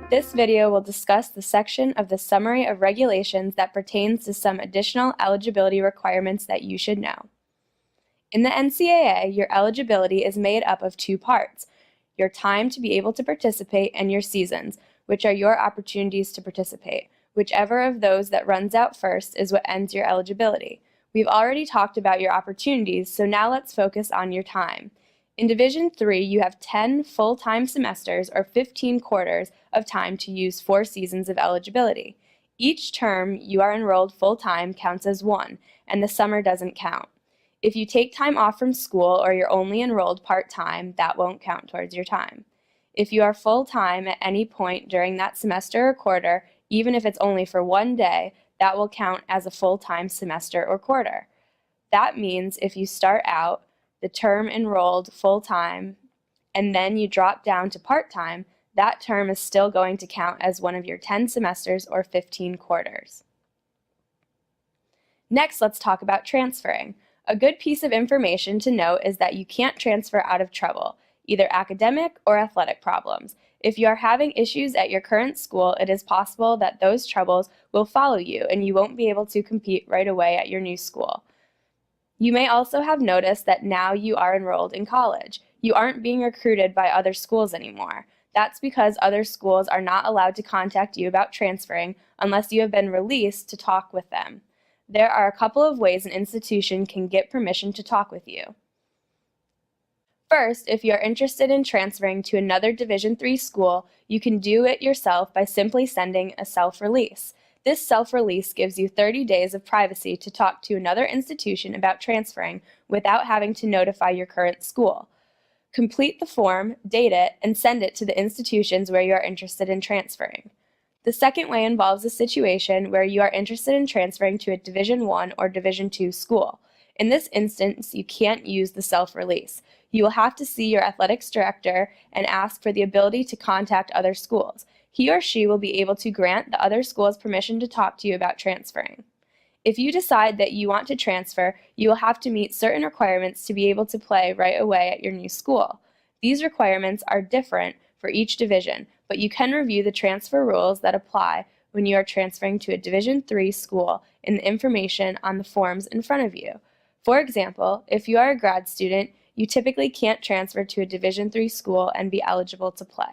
This video will discuss the section of the Summary of Regulations that pertains to some additional eligibility requirements that you should know. In the NCAA, your eligibility is made up of two parts: your time to be able to participate and your seasons, which are your opportunities to participate. Whichever of those that runs out first is what ends your eligibility. We've already talked about your opportunities, so now let's focus on your time. In Division III, you have 10 full-time semesters or 15 quarters of time to use 4 seasons of eligibility. Each term you are enrolled full-time counts as one, and the summer doesn't count. If you take time off from school or you're only enrolled part-time, that won't count towards your time. If you are full-time at any point during that semester or quarter, even if it's only for one day, that will count as a full-time semester or quarter. That means if you start out the term enrolled full-time and then you drop down to part-time, that term is still going to count as one of your 10 semesters or 15 quarters. Next, let's talk about transferring. A good piece of information to note is that you can't transfer out of trouble, either academic or athletic problems. If you are having issues at your current school, it is possible that those troubles will follow you and you won't be able to compete right away at your new school. You may also have noticed that now you are enrolled in college. You aren't being recruited by other schools anymore. That's because other schools are not allowed to contact you about transferring unless you have been released to talk with them. There are a couple of ways an institution can get permission to talk with you. First, if you are interested in transferring to another Division III school, you can do it yourself by simply sending a self-release. This self-release gives you 30 days of privacy to talk to another institution about transferring without having to notify your current school. Complete the form, date it, and send it to the institutions where you are interested in transferring. The second way involves a situation where you are interested in transferring to a Division I or Division II school. In this instance, you can't use the self-release. You will have to see your athletics director and ask for the ability to contact other schools. He or she will be able to grant the other schools permission to talk to you about transferring. If you decide that you want to transfer, you will have to meet certain requirements to be able to play right away at your new school. These requirements are different for each division, but you can review the transfer rules that apply when you are transferring to a Division III school in the information on the forms in front of you. For example, if you are a grad student, you typically can't transfer to a Division III school and be eligible to play.